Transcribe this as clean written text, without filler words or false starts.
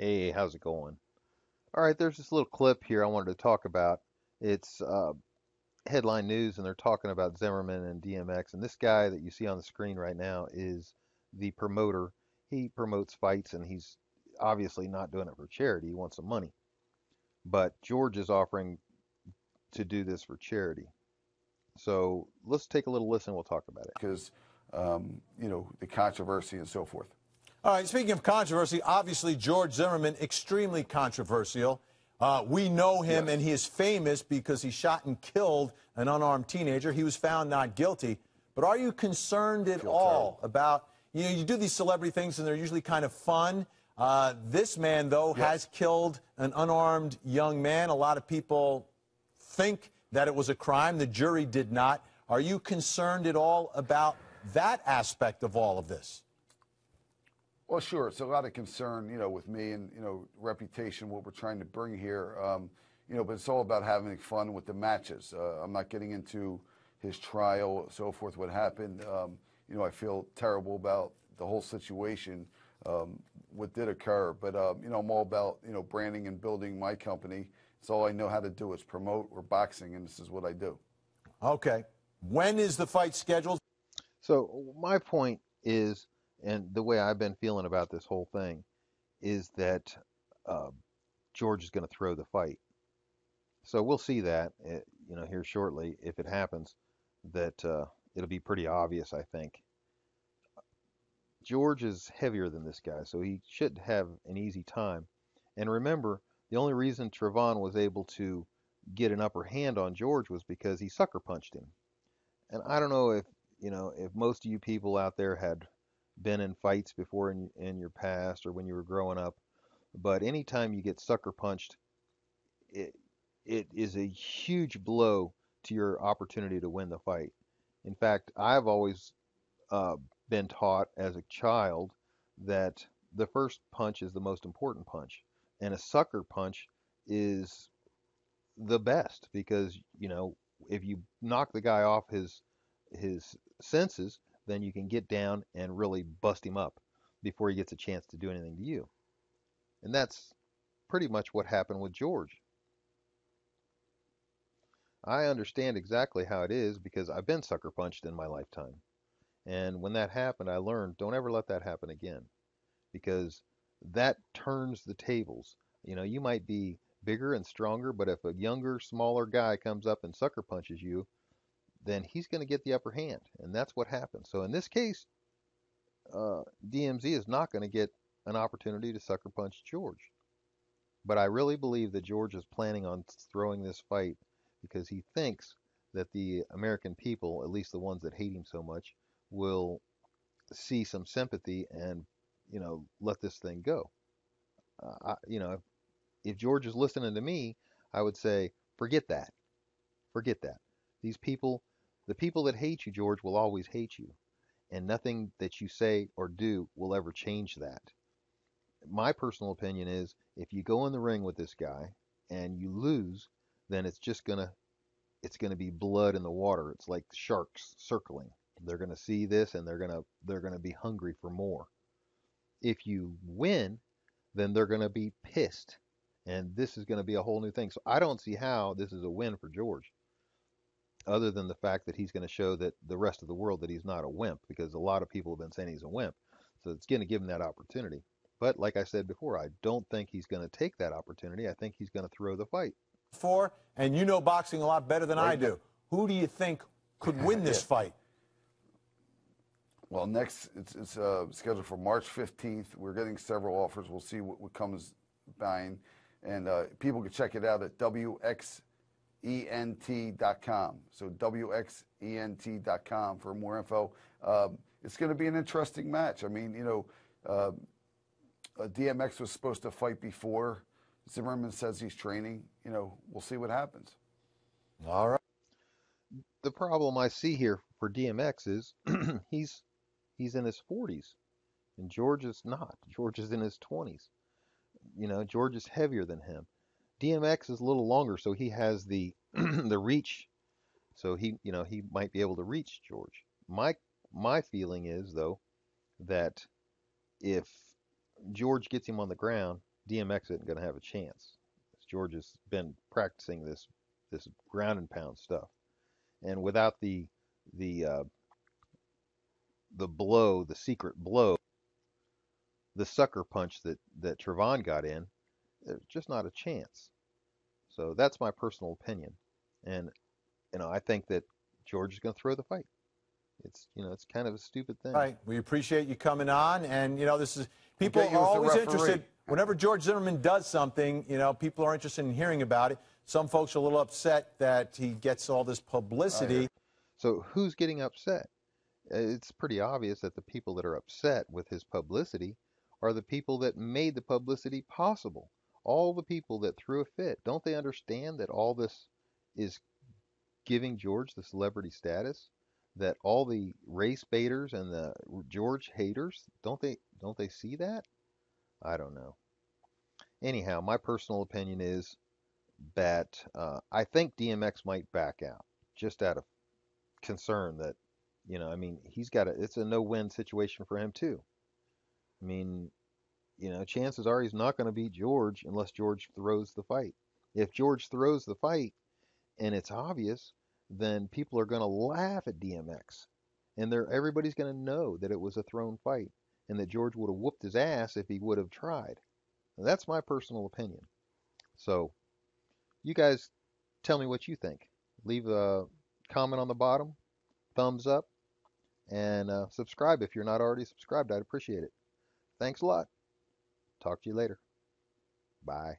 Hey, how's it going? All right, there's this little clip here I wanted to talk about. It's headline news, and they're talking about Zimmerman and DMX. And this guy that you see on the screen right now is the promoter. He promotes fights, and he's obviously not doing it for charity. He wants some money. But George is offering to do this for charity. So let's take a little listen. We'll talk about it. Because, the controversy and so forth. All right, speaking of controversy, obviously George Zimmerman, extremely controversial. We know him, Yes. and he is famous because he shot and killed an unarmed teenager. He was found not guilty. But are you concerned at all about, you do these celebrity things, and they're usually kind of fun. This man, though, has killed an unarmed young man. A lot of people think that it was a crime. The jury did not. Are you concerned at all about that aspect of all of this? Well, sure. It's a lot of concern, with me and, reputation, what we're trying to bring here. But it's all about having fun with the matches. I'm not getting into his trial, so forth, what happened. I feel terrible about the whole situation, what did occur. But, I'm all about, branding and building my company. It's all I know how to do is promote or boxing, and this is what I do. Okay. When is the fight scheduled? So my point is, and the way I've been feeling about this whole thing, is that George is going to throw the fight. So we'll see that, here shortly. If it happens, that it'll be pretty obvious, I think. George is heavier than this guy, so he should have an easy time. And remember, the only reason Trayvon was able to get an upper hand on George was because he sucker punched him. And I don't know if most of you people out there had been in fights before in your past or when you were growing up, but anytime you get sucker punched, it it is a huge blow to your opportunity to win the fight. In fact, I've always uh, been taught as a child that the first punch is the most important punch, and a sucker punch is the best because if you knock the guy off his senses, then you can get down and really bust him up before he gets a chance to do anything to you. And that's pretty much what happened with George. I understand exactly how it is because I've been sucker punched in my lifetime. And when that happened, I learned don't ever let that happen again because that turns the tables. You might be bigger and stronger, but if a younger, smaller guy comes up and sucker punches you, then he's going to get the upper hand. And that's what happened. So in this case, DMZ is not going to get an opportunity to sucker punch George. But I really believe that George is planning on throwing this fight because he thinks that the American people, at least the ones that hate him so much, will see some sympathy and, let this thing go. If George is listening to me, I would say, forget that. Forget that. These people, the people that hate you, George, will always hate you. And nothing that you say or do will ever change that. My personal opinion is if you go in the ring with this guy and you lose, then it's gonna be blood in the water. It's like sharks circling. They're gonna see this and they're gonna be hungry for more. If you win, then they're gonna be pissed. And this is gonna be a whole new thing. So I don't see how this is a win for George, other than the fact that he's gonna show that the rest of the world that he's not a wimp, because a lot of people have been saying he's a wimp. So it's gonna give him that opportunity. But like I said before, I don't think he's going to take that opportunity. I think he's going to throw the fight. And you know boxing a lot better than I Right. do. Who do you think could win this fight? Well, next, it's scheduled for March 15th. We're getting several offers. We'll see what comes by. And people can check it out at WXENT.com. So WXENT.com for more info. It's going to be an interesting match. I mean, DMX was supposed to fight before. Zimmerman says he's training. We'll see what happens. All right. The problem I see here for DMX is he's in his 40s, and George is not. George is in his 20s. George is heavier than him. DMX is a little longer, so he has the the reach. So he might be able to reach George. My feeling is though that if George gets him on the ground DMX isn't going to have a chance. George has been practicing this ground and pound stuff, and without the uh, the blow, the secret blow, the sucker punch that Trayvon got in, there's just not a chance. So that's my personal opinion, and I think that George is going to throw the fight. It's kind of a stupid All thing. right. We appreciate you coming on. And, this is people We'll get you are as the always referee. interested. Whenever George Zimmerman does something, people are interested in hearing about it. Some folks are a little upset that he gets all this publicity. So who's getting upset? It's pretty obvious that the people that are upset with his publicity are the people that made the publicity possible. All the people that threw a fit. Don't they understand that all this is giving George the celebrity status? That all the race baiters and the George haters, don't they see that? I don't know. Anyhow, my personal opinion is that I think DMX might back out just out of concern that, he's got it's a no-win situation for him too. I mean, chances are he's not going to beat George unless George throws the fight. If George throws the fight and it's obvious, then people are going to laugh at DMX, and everybody's going to know that it was a thrown fight and that George would have whooped his ass if he would have tried. And that's my personal opinion. So, you guys tell me what you think. Leave a comment on the bottom, thumbs up, and subscribe if you're not already subscribed. I'd appreciate it. Thanks a lot. Talk to you later. Bye.